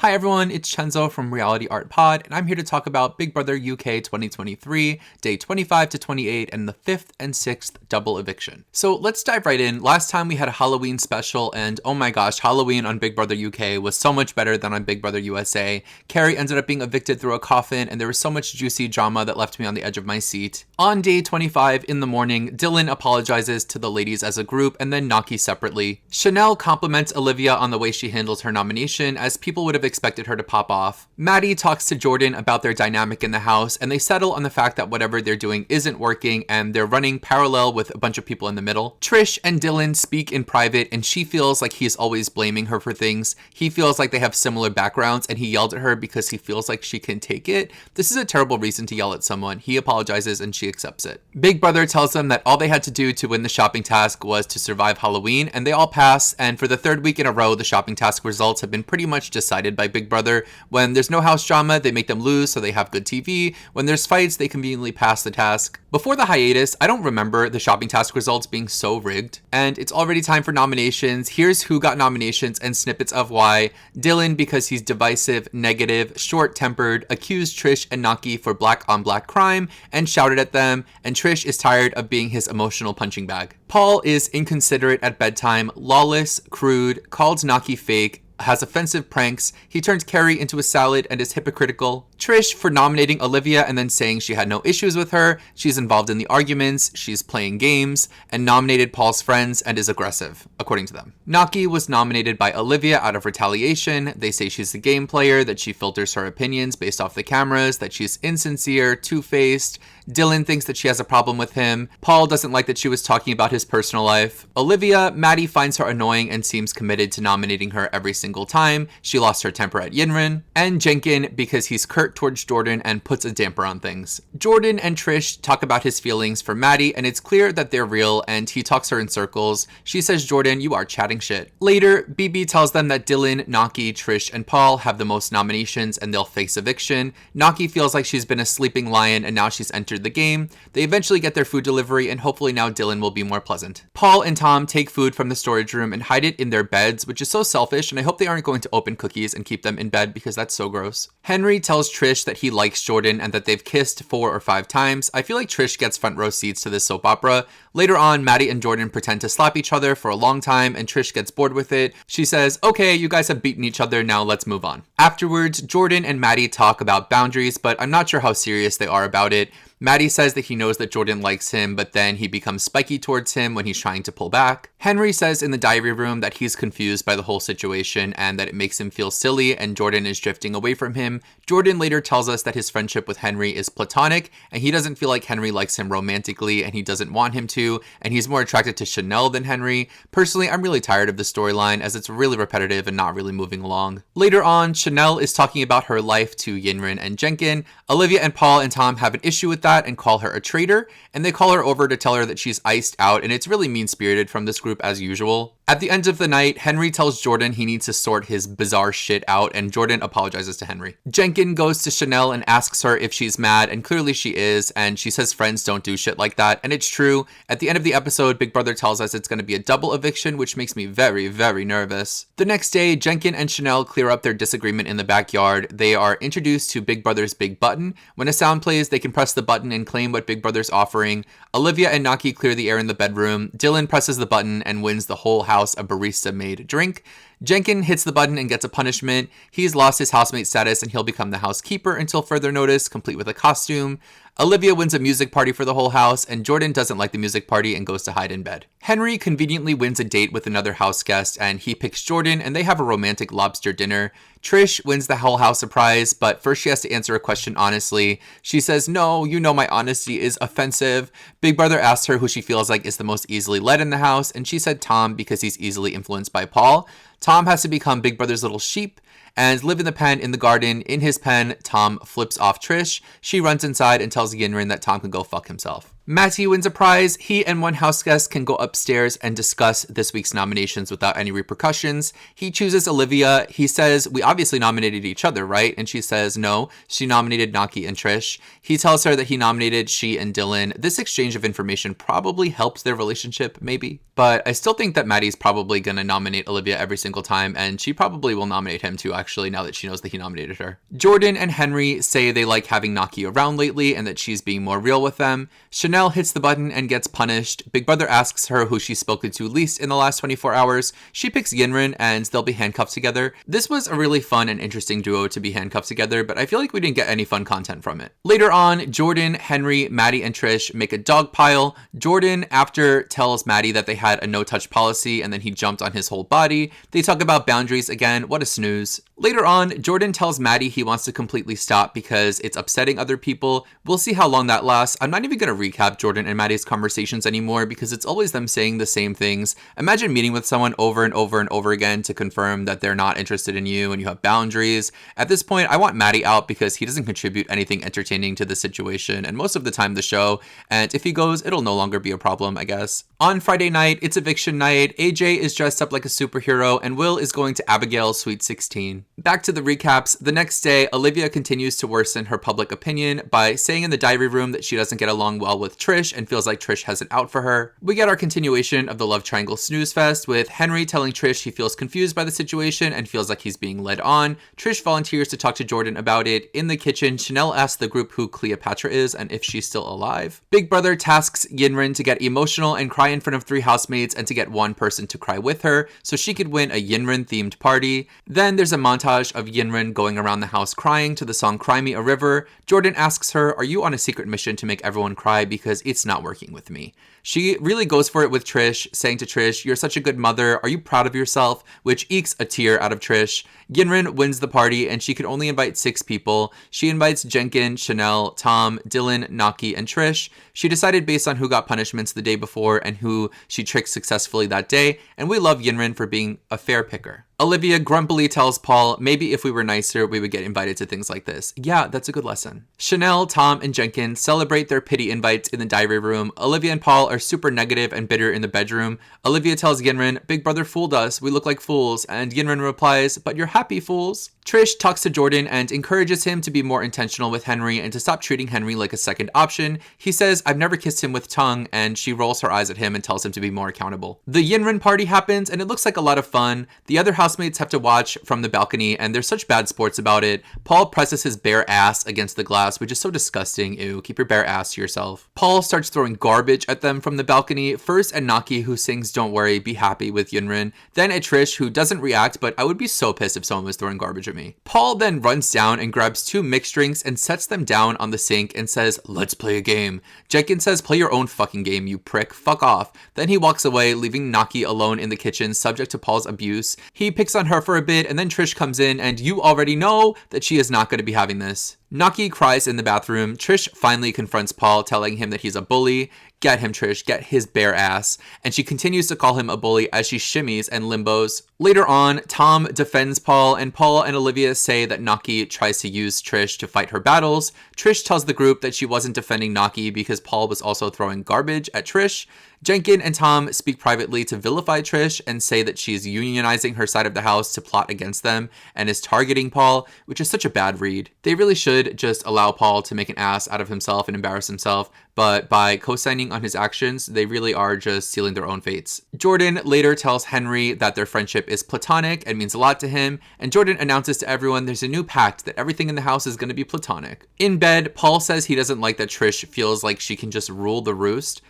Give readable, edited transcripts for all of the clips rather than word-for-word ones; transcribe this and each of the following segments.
Hi everyone, it's Chenzo from Reality Art Pod, and I'm here to talk about Big Brother UK 2023, day 25 to 28, and the 5th and 6th Double Eviction. So let's dive right in. Last time we had a Halloween special, and oh my gosh, Halloween on Big Brother UK was so much better than on Big Brother USA. Carrie ended up being evicted through a coffin, and there was so much juicy drama that left me on the edge of my seat. On day 25 in the morning, Dylan apologizes to the ladies as a group, and then Naki separately. Chanel compliments Olivia on the way she handles her nomination, as people would have expected her to pop off. Maddie talks to Jordan about their dynamic in the house, and they settle on the fact that whatever they're doing isn't working, and they're running parallel with a bunch of people in the middle. Trish and Dylan speak in private, and she feels like he's always blaming her for things. He feels like they have similar backgrounds, and he yelled at her because he feels like she can take it. This is a terrible reason to yell at someone. He apologizes, and she accepts it. Big Brother tells them that all they had to do to win the shopping task was to survive Halloween, and they all pass, and for the third week in a row, the shopping task results have been pretty much decided by Big Brother. When there's no house drama, they make them lose so they have good TV. When there's fights, they conveniently pass the task. Before the hiatus, I don't remember the shopping task results being so rigged, and it's already time for nominations. Here's who got nominations and snippets of why. Dylan, because he's divisive, negative, short-tempered, accused Trish and Naki for black-on-black crime and shouted at them, and Trish is tired of being his emotional punching bag. Paul is inconsiderate at bedtime, lawless, crude, called Naki fake, has offensive pranks, he turns Carrie into a salad and is hypocritical. Trish for nominating Olivia and then saying she had no issues with her, she's involved in the arguments, she's playing games, and nominated Paul's friends and is aggressive, according to them. Naki was nominated by Olivia out of retaliation. They say she's a game player, that she filters her opinions based off the cameras, that she's insincere, two-faced. Dylan thinks that she has a problem with him. Paul doesn't like that she was talking about his personal life. Olivia, Maddie finds her annoying and seems committed to nominating her every single time. She lost her temper at Yinrin. And Jenkin because he's curt towards Jordan and puts a damper on things. Jordan and Trish talk about his feelings for Maddie, and it's clear that they're real, and he talks her in circles. She says, "Jordan, you are chatting shit." Later, BB tells them that Dylan, Naki, Trish, and Paul have the most nominations and they'll face eviction. Naki feels like she's been a sleeping lion and now she's entered the game. They eventually get their food delivery, and hopefully now Dylan will be more pleasant. Paul and Tom take food from the storage room and hide it in their beds, which is so selfish, and I hope they aren't going to open cookies and keep them in bed because that's so gross. Henry tells Trish that he likes Jordan and that they've kissed 4 or 5 times. I feel like Trish gets front row seats to this soap opera. Later on, Maddie and Jordan pretend to slap each other for a long time, and Trish gets bored with it. She says, "Okay, you guys have beaten each other, now let's move on." Afterwards, Jordan and Maddie talk about boundaries, but I'm not sure how serious they are about it. Maddie says that he knows that Jordan likes him, but then he becomes spiky towards him when he's trying to pull back. Henry says in the diary room that he's confused by the whole situation and that it makes him feel silly and Jordan is drifting away from him. Jordan later tells us that his friendship with Henry is platonic and he doesn't feel like Henry likes him romantically and he doesn't want him to, and he's more attracted to Chanel than Henry. Personally, I'm really tired of the storyline as it's really repetitive and not really moving along. Later on, Chanel is talking about her life to Yinrin and Jenkin. Olivia and Paul and Tom have an issue with that and call her a traitor, and they call her over to tell her that she's iced out, and it's really mean-spirited from this group as usual. At the end of the night, Henry tells Jordan he needs to sort his bizarre shit out, and Jordan apologizes to Henry. Jenkin goes to Chanel and asks her if she's mad, and clearly she is, and she says friends don't do shit like that, and it's true. At the end of the episode, Big Brother tells us it's going to be a double eviction, which makes me very, very nervous. The next day, Jenkin and Chanel clear up their disagreement in the backyard. They are introduced to Big Brother's big button. When a sound plays, they can press the button and claim what Big Brother's offering. Olivia and Naki clear the air in the bedroom. Dylan presses the button and wins the whole house a barista-made drink. Jenkin hits the button and gets a punishment. He's lost his housemate status and he'll become the housekeeper until further notice, complete with a costume. Olivia wins a music party for the whole house, and Jordan doesn't like the music party and goes to hide in bed. Henry conveniently wins a date with another house guest, and he picks Jordan, and they have a romantic lobster dinner. Trish wins the whole house surprise, but first she has to answer a question honestly. She says, "No, you know my honesty is offensive." Big Brother asks her who she feels like is the most easily led in the house, and she said Tom because he's easily influenced by Paul. Tom has to become Big Brother's little sheep and live in the pen in the garden. In his pen, Tom flips off Trish. She runs inside and tells Yinrin that Tom can go fuck himself. Matty wins a prize. He and one house guest can go upstairs and discuss this week's nominations without any repercussions. He chooses Olivia. He says, we obviously nominated each other, right? And she says, no, she nominated Naki and Trish. He tells her that he nominated she and Dylan. This exchange of information probably helps their relationship, maybe. But I still think that Maddie's probably going to nominate Olivia every single time, and she probably will nominate him too, actually, now that she knows that he nominated her. Jordan and Henry say they like having Naki around lately and that she's being more real with them. Chanel hits the button and gets punished. Big Brother asks her who she's spoken to least in the last 24 hours. She picks Yinrin and they'll be handcuffed together. This was a really fun and interesting duo to be handcuffed together, but I feel like we didn't get any fun content from it. Later on, Jordan, Henry, Maddie, and Trish make a dog pile. Jordan, after, tells Maddie that they had a no-touch policy and then he jumped on his whole body. They talk about boundaries again. What a snooze. Later on, Jordan tells Maddie he wants to completely stop because it's upsetting other people. We'll see how long that lasts. I'm not even going to recap Jordan and Maddie's conversations anymore because it's always them saying the same things. Imagine meeting with someone over and over and over again to confirm that they're not interested in you and you have boundaries. At this point, I want Maddie out because he doesn't contribute anything entertaining to the situation and most of the time the show. And if he goes, it'll no longer be a problem, I guess. On Friday night, it's eviction night. AJ is dressed up like a superhero and Will is going to Abigail's Sweet 16. Back to the recaps. The next day, Olivia continues to worsen her public opinion by saying in the diary room that she doesn't get along well with Trish and feels like Trish has it out for her. We get our continuation of the love triangle snooze fest with Henry telling Trish he feels confused by the situation and feels like he's being led on. Trish volunteers to talk to Jordan about it. In the kitchen, Chanel asks the group who Cleopatra is and if she's still alive. Big Brother tasks Yinrin to get emotional and cry in front of 3 housemates and to get one person to cry with her so she could win a Yinrin themed party. Then there's a montage of Yinrin going around the house crying to the song Cry Me a River. Jordan asks her, are you on a secret mission to make everyone cry because it's not working with me? She really goes for it with Trish, saying to Trish, you're such a good mother, are you proud of yourself? Which ekes a tear out of Trish. Yinrin wins the party and she could only invite 6 people. She invites Jenkin, Chanel, Tom, Dylan, Naki, and Trish. She decided based on who got punishments the day before and who she tricked successfully that day, and we love Yinrin for being a fair picker. Olivia grumpily tells Paul, maybe if we were nicer, we would get invited to things like this. Yeah, that's a good lesson. Chanel, Tom, and Jenkins celebrate their pity invites in the diary room. Olivia and Paul are super negative and bitter in the bedroom. Olivia tells Yinrin, Big Brother fooled us, we look like fools, and Yinrin replies, but you're happy fools. Trish talks to Jordan and encourages him to be more intentional with Henry and to stop treating Henry like a second option. He says, I've never kissed him with tongue, and she rolls her eyes at him and tells him to be more accountable. The Yinrin party happens and it looks like a lot of fun. The other housemates have to watch from the balcony and they're such bad sports about it. Paul presses his bare ass against the glass, which is so disgusting. Ew, keep your bare ass to yourself. Paul starts throwing garbage at them from the balcony, first at Naki, who sings Don't Worry, Be Happy with Yinrin, then at Trish, who doesn't react, but I would be so pissed if someone was throwing garbage at me. Paul then runs down and grabs 2 mixed drinks and sets them down on the sink and says, let's play a game. Jenkins says, play your own fucking game, you prick, fuck off. Then he walks away, leaving Naki alone in the kitchen, subject to Paul's abuse. He picks on her for a bit and then Trish comes in and you already know that she is not going to be having this. Naki cries in the bathroom. Trish finally confronts Paul, telling him that he's a bully. Get him, Trish, get his bare ass. And she continues to call him a bully as she shimmies and limbos. Later on, Tom defends Paul and Olivia say that Naki tries to use Trish to fight her battles. Trish tells the group that she wasn't defending Naki because Paul was also throwing garbage at Trish. Jenkin and Tom speak privately to vilify Trish and say that she's unionizing her side of the house to plot against them and is targeting Paul, which is such a bad read. They really should just allow Paul to make an ass out of himself and embarrass himself, but by co-signing on his actions, they really are just sealing their own fates. Jordan later tells Henry that their friendship is platonic and means a lot to him, and Jordan announces to everyone there's a new pact that everything in the house is going to be platonic. In bed, Paul says he doesn't like that Trish feels like she can just rule the roost.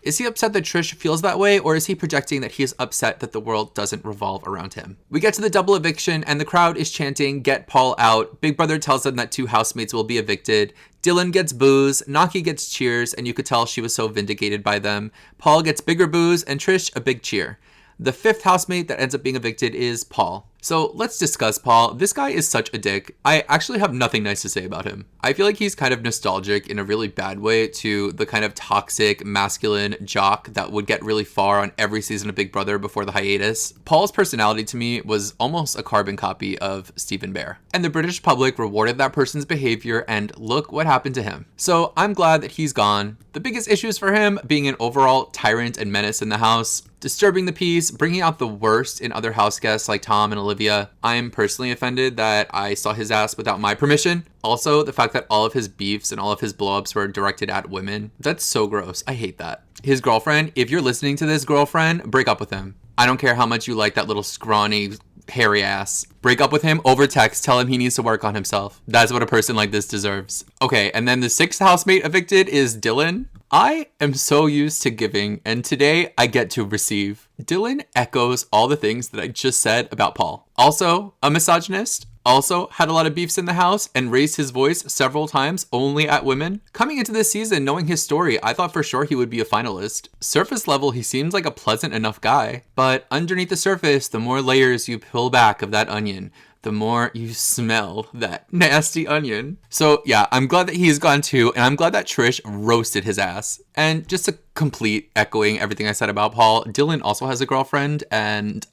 Is he upset that Trish feels that way, or is he projecting that he is upset that the world doesn't revolve around him? We get to the double eviction, and the crowd is chanting, get Paul out. Big Brother tells them that 2 housemates will be evicted. Dylan gets boos, Naki gets cheers, and you could tell she was so vindicated by them. Paul gets bigger boos, and Trish a big cheer. The 5th housemate that ends up being evicted is Paul. So let's discuss Paul. This guy is such a dick. I actually have nothing nice to say about him. I feel like he's kind of nostalgic in a really bad way to the kind of toxic, masculine jock that would get really far on every season of Big Brother before the hiatus. Paul's personality to me was almost a carbon copy of Stephen Bear. And the British public rewarded that person's behavior, and look what happened to him. So I'm glad that he's gone. The biggest issues for him being an overall tyrant and menace in the house, disturbing the peace, bringing out the worst in other house guests like Tom and Olivia. I'm personally offended that I saw his ass without my permission. Also, the fact that all of his beefs and all of his blowups were directed at women. That's so gross. I hate that. His girlfriend, if you're listening to this, girlfriend, break up with him. I don't care how much you like that little scrawny, hairy ass. Break up with him over text. Tell him he needs to work on himself. That's what a person like this deserves. Okay, and then the 6th housemate evicted is Dylan. I am so used to giving, and today I get to receive. Dylan echoes all the things that I just said about Paul. Also, a misogynist. Also, had a lot of beefs in the house and raised his voice several times only at women. Coming into this season, knowing his story, I thought for sure he would be a finalist. Surface level, he seems like a pleasant enough guy. But underneath the surface, the more layers you peel back of that onion, the more you smell that nasty onion. So yeah, I'm glad that he's gone too, and I'm glad that Trish roasted his ass. And just to complete echoing everything I said about Paul, Dylan also has a girlfriend, and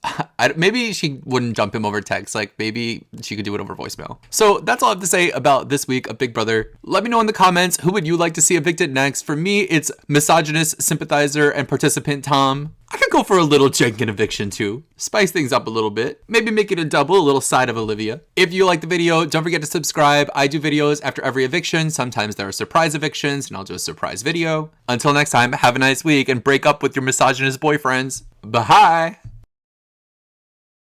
maybe she wouldn't jump him over text. Like, maybe she could do it over voicemail. So that's all I have to say about this week of Big Brother. Let me know in the comments, who would you like to see evicted next? For me, it's misogynist, sympathizer, and participant Tom. I could go for a little Jenkins eviction too. Spice things up a little bit. Maybe make it a double, a little side of Olivia. If you like the video, don't forget to subscribe. I do videos after every eviction. Sometimes there are surprise evictions, and I'll do a surprise video. Until next time, have a nice week and break up with your misogynist boyfriends. Bye.